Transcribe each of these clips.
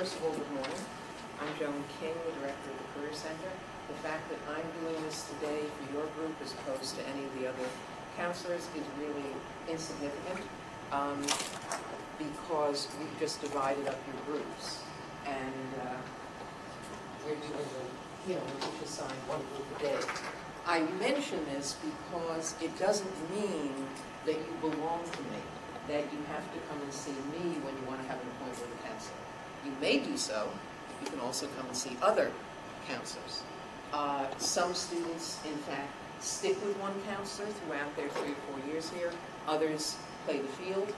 First of all, good morning. I'm Joan King, the Director of the Career Center. The fact that I'm doing this today for your group as opposed to any of the other counselors is really insignificant because we've just divided up your groups. And we're doing, we each assign one group a day. I mention this because it doesn't mean that you belong to me, that you have to come and see me when you want to have an appointment with a counselor. You may do so. You can also come and see other counselors. Some students, in fact, stick with one counselor throughout their 3 or 4 years here. Others play the field,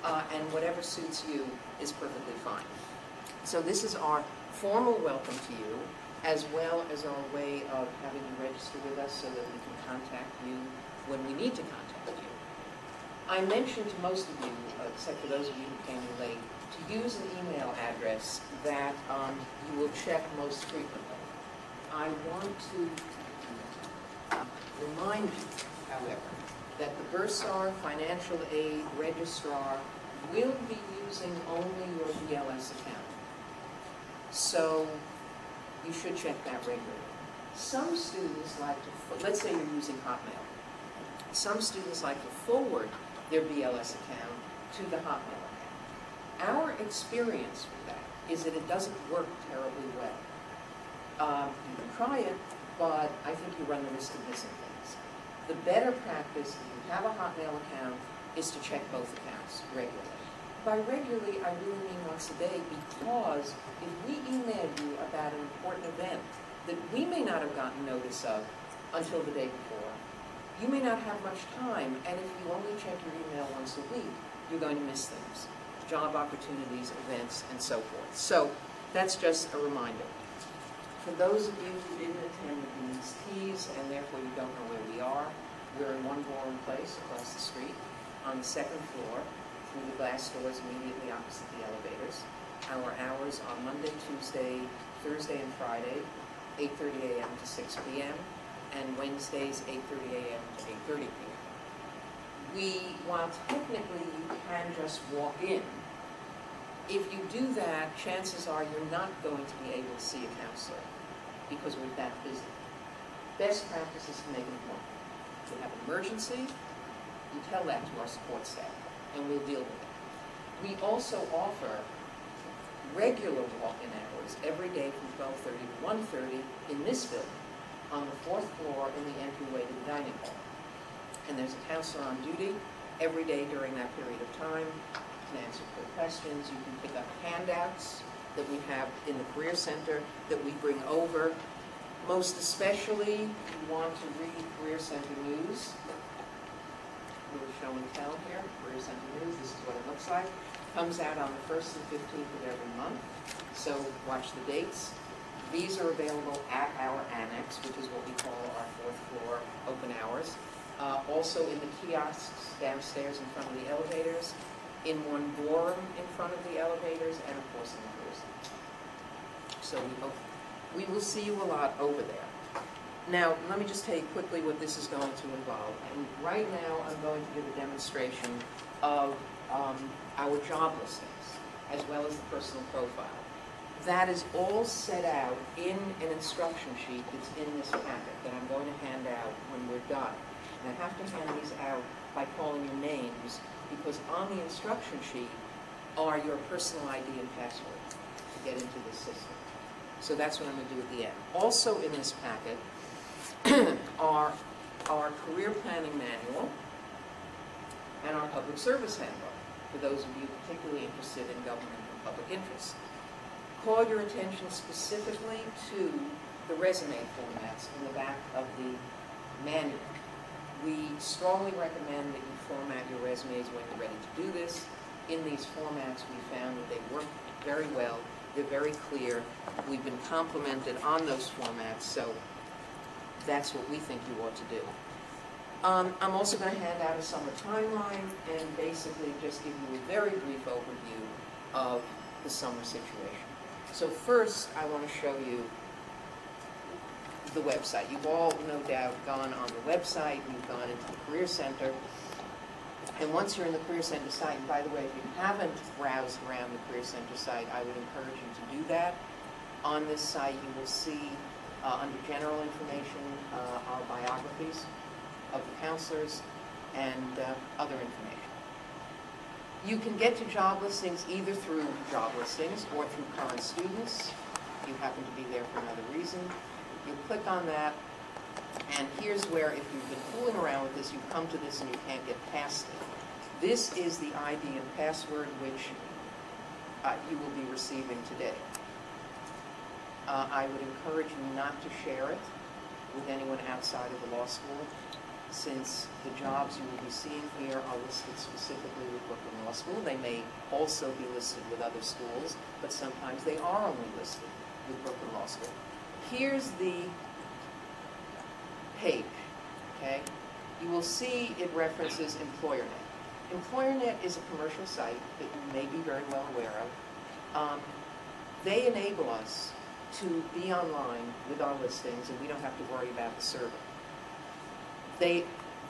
and whatever suits you is perfectly fine. So this is our formal welcome to you, as well as our way of having you register with us so that we can contact you when we need to contact you. I mentioned to most of you, except for those of you who came in late, to use an email address that you will check most frequently. I want to remind you, however, that the Bursar Financial Aid Registrar will be using only your BLS account. So you should check that regularly. Some students like to, let's say you're using Hotmail. Some students like to forward their BLS account to the Hotmail account. Our experience with that is that it doesn't work terribly well. You can try it, but I think you run the risk of missing things. The better practice, if you have a Hotmail account, is to check both accounts regularly. By regularly, I really mean once a day, because if we email you about an important event that we may not have gotten notice of until the day before, you may not have much time, and if you only check your email once a week, you're going to miss things. Job opportunities, events, and so forth. So that's just a reminder. For those of you who didn't attend the Dean's Teas, and therefore you don't know where we are, we're in One Boring Place across the street on the 2nd floor through the glass doors immediately opposite the elevators. Our hours are Monday, Tuesday, Thursday, and Friday, 8:30 a.m. to 6 p.m., and Wednesdays, 8:30 a.m. to 8:30 p.m. While technically you can just walk in, if you do that, chances are you're not going to be able to see a counselor because we're that busy. Best practice is to make an appointment. If you have an emergency, you tell that to our support staff, and we'll deal with it. We also offer regular walk-in hours every day from 12:30 to 1:30 in this building on the 4th floor in the entryway to the dining hall. And there's a counselor on duty every day during that period of time. You can answer quick questions. You can pick up handouts that we have in the Career Center that we bring over. Most especially, you want to read Career Center News. A little show and tell here. Career Center News, this is what it looks like. Comes out on the 1st and 15th of every month. So watch the dates. These are available at our annex, which is what we call our 4th floor open hours. Also in the kiosks downstairs in front of the elevators, in One Borum in front of the elevators, and of course in the Career Center. So we hope we will see you a lot over there. Now, let me just tell you quickly what this is going to involve. And right now, I'm going to give a demonstration of our job listings, as well as the personal profile. That is all set out in an instruction sheet that's in this packet that I'm going to hand out when we're done. And I have to hand these out by calling your names, because on the instruction sheet are your personal ID and password to get into the system. So that's what I'm going to do at the end. Also in this packet are our career planning manual and our public service handbook, for those of you particularly interested in government and public interest. Call your attention specifically to the resume formats in the back of the manual. We strongly recommend that you format your resumes when you're ready to do this. In these formats, we found that they work very well. They're very clear. We've been complimented on those formats, so that's what we think you ought to do. I'm also going to hand out a summer timeline and basically just give you a very brief overview of the summer situation. So first, I want to show you the website. You've all, no doubt, gone on the website. You've gone into the Career Center. And once you're in the Career Center site, and by the way, if you haven't browsed around the Career Center site, I would encourage you to do that. On this site, you will see, under general information, our biographies of the counselors and other information. You can get to job listings either through job listings or through current students. If you happen to be there for another reason, you click on that, and here's where, if you've been fooling around with this, you've come to this and you can't get past it. This is the ID and password which you will be receiving today. I would encourage you not to share it with anyone outside of the law school, since the jobs you will be seeing here are listed specifically with Brooklyn Law School. They may also be listed with other schools, but sometimes they are only listed with Brooklyn Law School. Here's the page, okay? You will see it references EmployerNet. EmployerNet is a commercial site that you may be very well aware of. They enable us to be online with our listings, and we don't have to worry about the server.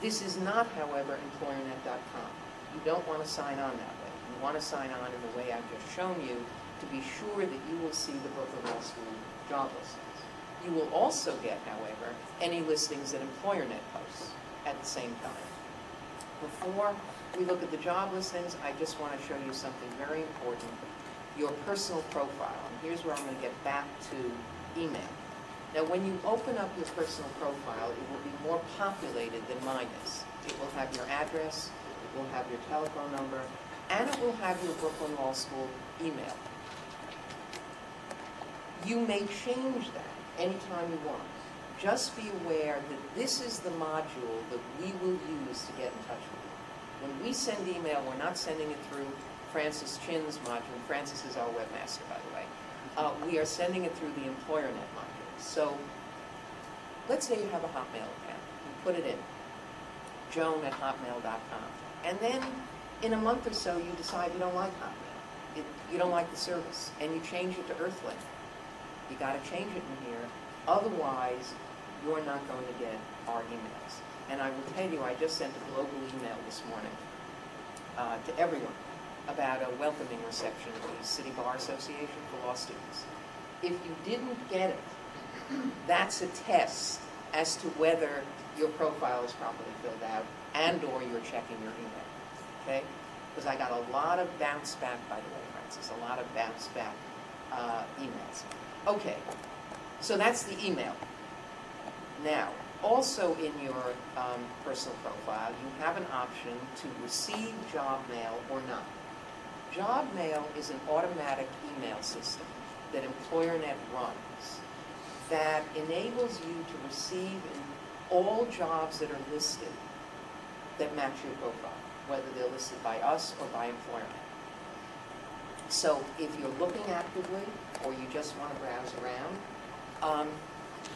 This is not, however, employernet.com. You don't want to sign on that way. You want to sign on in the way I've just shown you to be sure that you will see the Brooklyn Law School job listings. You will also get, however, any listings that EmployerNet posts at the same time. Before we look at the job listings, I just want to show you something very important, your personal profile. And here's where I'm going to get back to email. Now, when you open up your personal profile, it will be more populated than mine is. It will have your address, it will have your telephone number, and it will have your Brooklyn Law School email. You may change that anytime you want. Just be aware that this is the module that we will use to get in touch with you. When we send email, we're not sending it through Francis Chin's module. Francis is our webmaster, by the way. We are sending it through the EmployerNet module. So let's say you have a Hotmail account. You put it in, joan@hotmail.com. And then in a month or so, you decide you don't like Hotmail. You don't like the service, and you change it to Earthlink. You got to change it in here. Otherwise, you're not going to get our emails. And I will tell you, I just sent a global email this morning to everyone about a welcoming reception at the City Bar Association for law students. If you didn't get it, that's a test as to whether your profile is properly filled out and or you're checking your email, okay? Because I got a lot of bounce back, by the way, Francis, a lot of bounce back emails. Okay, so that's the email. Now, also in your personal profile, you have an option to receive job mail or not. Job mail is an automatic email system that EmployerNet runs that enables you to receive in all jobs that are listed that match your profile, whether they're listed by us or by EmployerNet. So if you're looking actively or you just want to browse around,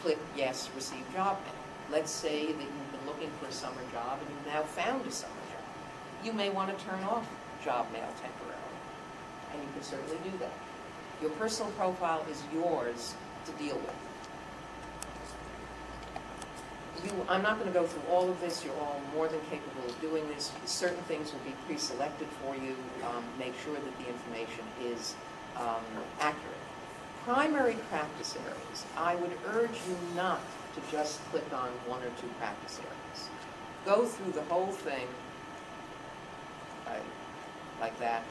click yes, receive job mail. Let's say that you've been looking for a summer job and you've now found a summer job. You may want to turn off job mail temporarily, and you can certainly do that. Your personal profile is yours to deal with. I'm not going to go through all of this. You're all more than capable of doing this. Certain things will be pre-selected for you. Make sure that the information is accurate. Primary practice areas. I would urge you not to just click on one or two practice areas. Go through the whole thing like that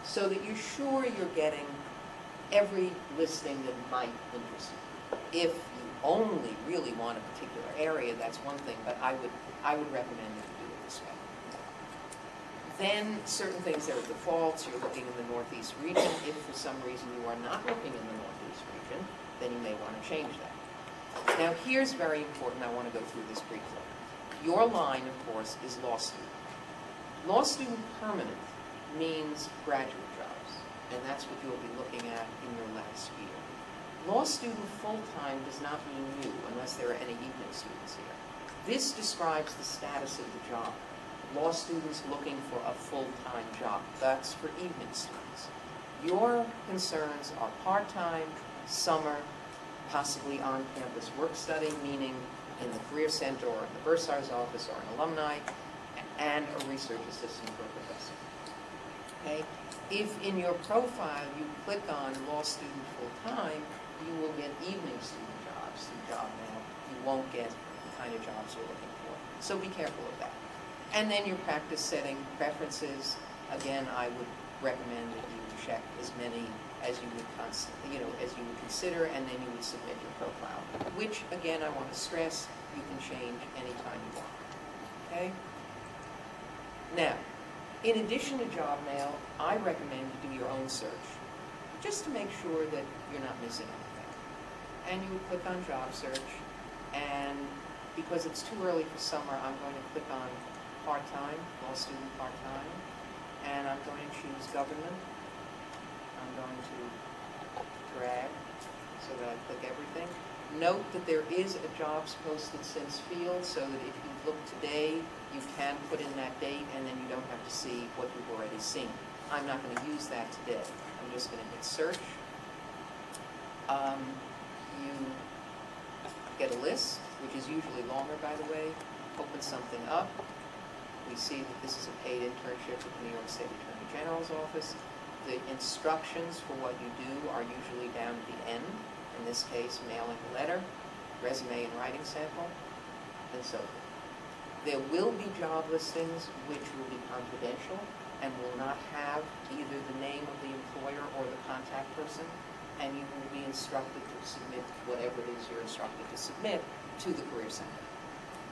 so that you're sure you're getting every listing that might interest you. If you only really want a particular area, that's one thing, but I would recommend that you do it this way. Then certain things that are defaults, you're looking in the Northeast region. If for some reason you are not looking in the Northeast region, then you may want to change that. Now here's very important, I want to go through this briefly. Your line, of course, is law student. Law student permanent means graduate jobs, and that's what you'll be looking at in your last year. Law student full-time does not mean you, unless there are any evening students here. This describes the status of the job. Law students looking for a full-time job. That's for evening students. Your concerns are part-time, summer, possibly on-campus work study, meaning in the Career Center or in the Bursar's office or an alumni, and a research assistant for a professor. Okay? If in your profile you click on law student full-time, you will get evening student jobs through JobMail. You won't get the kind of jobs you're looking for. So be careful of that. And then your practice setting preferences, again, I would recommend that you check as many as you would as you would consider, and then you would submit your profile, which, again, I want to stress, you can change anytime you want. Okay? Now, in addition to JobMail, I recommend you do your own search, just to make sure that you're not missing anything. And you would click on Job Search, and because it's too early for summer, I'm going to click on part-time, law student part-time, and I'm going to choose government. I'm going to drag so that I click everything. Note that there is a jobs posted since field, so that if you look today, you can put in that date, and then you don't have to see what you've already seen. I'm not going to use that today. I'm just going to hit search. You get a list, which is usually longer, by the way. Open something up. We see that this is a paid internship with the New York State Attorney General's office. The instructions for what you do are usually down at the end. In this case, mailing a letter, resume and writing sample, and so forth. There will be job listings which will be confidential and will not have either the name of the employer or the contact person, and you will be instructed to submit whatever it is you're instructed to submit to the Career Center.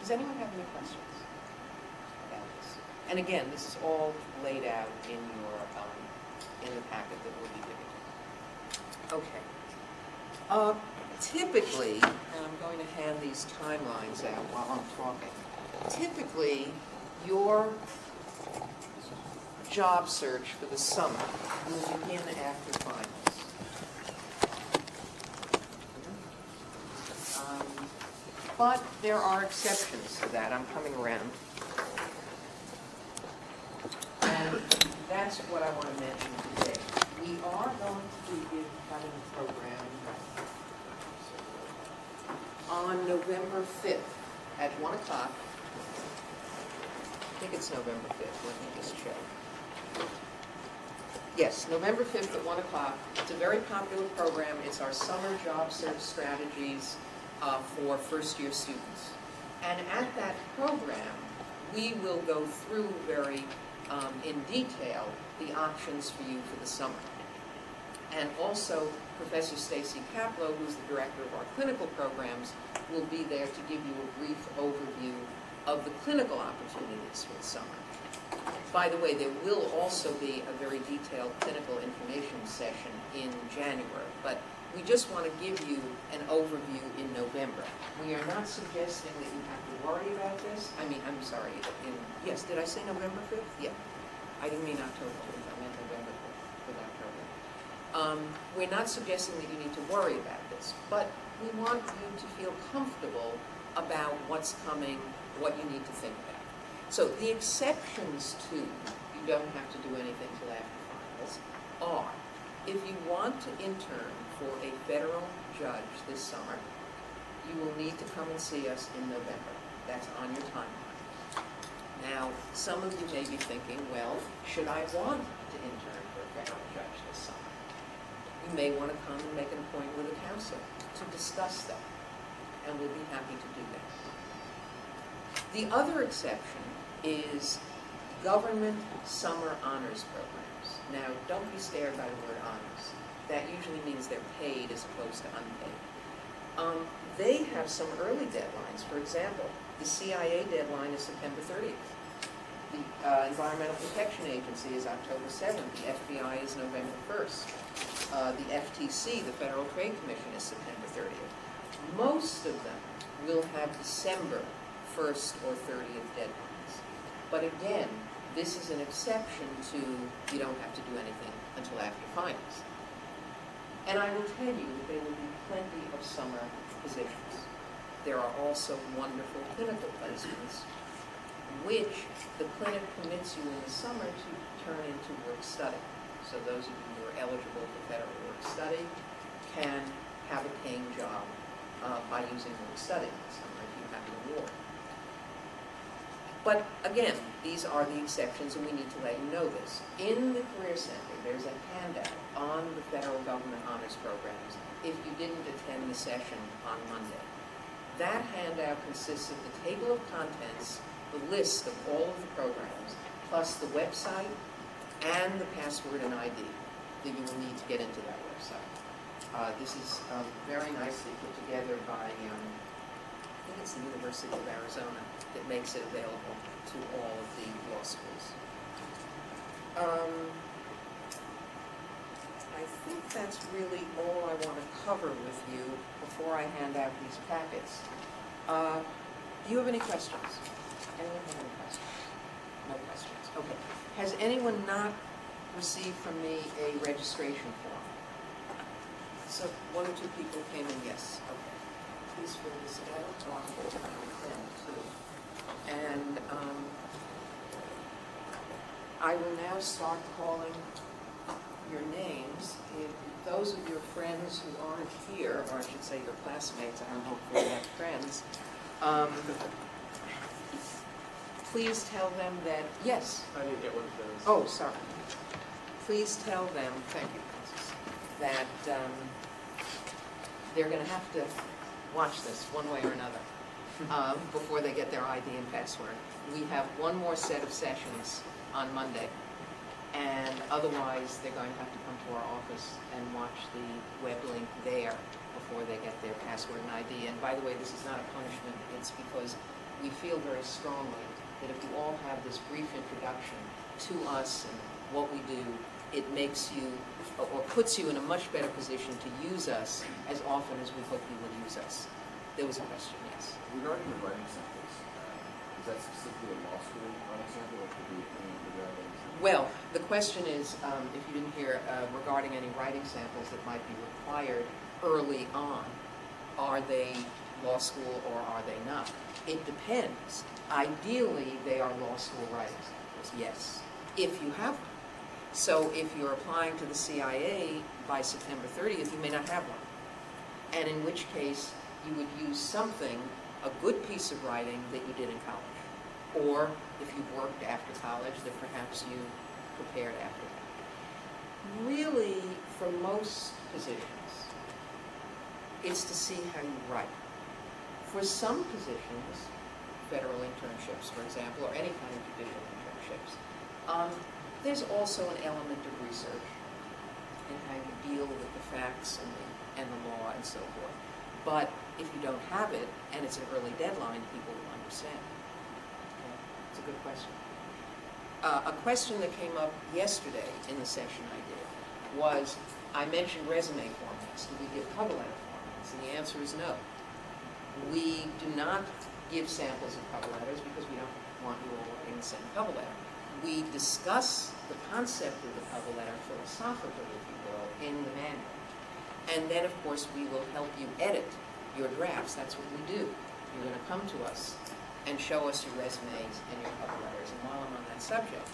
Does anyone have any questions about this? And again, this is all laid out in your in the packet that we'll be giving you. Okay. Typically, and I'm going to hand these timelines out while I'm talking, typically your job search for the summer will begin after finals. But there are exceptions to that. I'm coming around. And that's what I want to mention today. We are going to be having a program on November 5th at 1 o'clock. I think it's November 5th. Let me just check. Yes, November 5th at 1 o'clock. It's a very popular program. It's our summer job search strategies for first-year students. And at that program, we will go through very in detail the options for you for the summer. And also, Professor Stacy Kaplow, who's the director of our clinical programs, will be there to give you a brief overview of the clinical opportunities for the summer. By the way, there will also be a very detailed clinical information session in January, but we just want to give you an overview in November. We are not suggesting that you have to worry about this. I mean, did I say November 5th? Yeah. I didn't mean October 5th. I meant November 5th for that program. We're not suggesting that you need to worry about this, but we want you to feel comfortable about what's coming, what you need to think about. So the exceptions to you don't have to do anything till after finals are, if you want to intern for a federal judge this summer, you will need to come and see us in November. That's on your timeline. Now, some of you may be thinking, well, should I want to intern for a federal judge this summer? You may want to come and make an appointment with a counselor to discuss that, and we'll be happy to do that. The other exception is government summer honors programs. Now, don't be scared by the word honors. That usually means they're paid as opposed to unpaid. They have some early deadlines. For example, the CIA deadline is September 30th. The Environmental Protection Agency is October 7th. The FBI is November 1st. The FTC, the Federal Trade Commission, is September 30th. Most of them will have December 1st or 30th deadlines. But again, this is an exception to you don't have to do anything until after finals. And I will tell you that there will be plenty of summer positions. There are also wonderful clinical placements, which the clinic permits you in the summer to turn into work study. So those of you who are eligible for federal work study can have a paying job by using work study in the summer if you have an award. But again, these are the exceptions, and we need to let you know this. In the Career Center, there's a handout on the federal government honors programs if you didn't attend the session on Monday. That handout consists of the table of contents, the list of all of the programs, plus the website and the password and ID that you will need to get into that website. This is very nicely put together by, I think it's the University of Arizona that makes it available to all of the law schools. I think that's really all I want to cover with you before I hand out these packets. Do you have any questions? Anyone have any questions? No questions. Okay. Has anyone not received from me a registration form? So one or two people came in, yes. Okay. Please fill this out. Oh, I'm going to pen too. And I will now start calling your names. If those of your friends who aren't here, or I should say your classmates, I don't hope you have friends, please tell them that, yes. I didn't get one of those. Oh, sorry. Please tell them, thank you, Francis, that they're going to have to watch this one way or another before they get their ID and password. We have one more set of sessions on Monday, and otherwise they're going to have to come to our office and watch the web link there before they get their password and ID. And by the way, this is not a punishment. It's because we feel very strongly that if you all have this brief introduction to us and what we do, it makes you, or puts you in a much better position to use us as often as we hope you will use us. There was a question, yes. Regarding the writing samples, is that specifically a law school writing sample, or could be any other writing sample? Well, the question is, if you didn't hear, regarding any writing samples that might be required early on, are they law school or are they not? It depends. Ideally, they are law school writing samples, yes, if you have them. So if you're applying to the CIA by September 30th, you may not have one. And in which case, you would use something, a good piece of writing that you did in college. Or if you worked after college, that perhaps you prepared after that. Really, for most positions, it's to see how you write. For some positions, federal internships, for example, or any kind of judicial internships, there's also an element of research in how you deal with the facts and the law and so forth. But if you don't have it, and it's an early deadline, people will understand. Okay. It's a good question. A question that came up yesterday in the session I did was, I mentioned resume formats. Do we give cover letter formats? And the answer is no. We do not give samples of cover letters because we don't want you all writing the same cover letter. We discuss the concept of the cover letter philosophically, if you will, in the manual. And then, of course, we will help you edit your drafts. That's what we do. You're going to come to us and show us your resumes and your cover letters. And while I'm on that subject,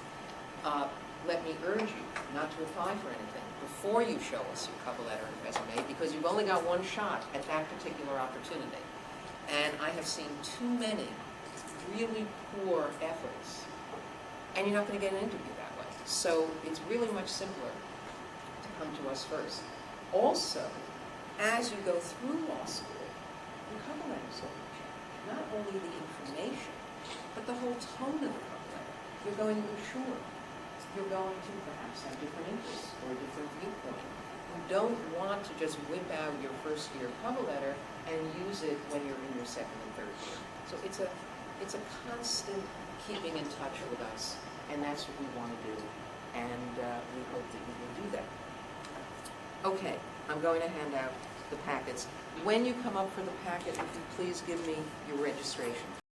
let me urge you not to apply for anything before you show us your cover letter and resume, because you've only got one shot at that particular opportunity. And I have seen too many really poor efforts, and you're not going to get an interview that way. So it's really much simpler to come to us first. Also, as you go through law school, your cover letters will change. Not only the information, but the whole tone of the cover letter. You're going to mature. You're going to perhaps have different interests or a different viewpoint. You don't want to just whip out your first year cover letter and use it when you're in your second and third year. So it's a constant keeping in touch with us, and that's what we want to do, and we hope that you will do that. Okay, I'm going to hand out the packets. When you come up for the packet, if you please give me your registration.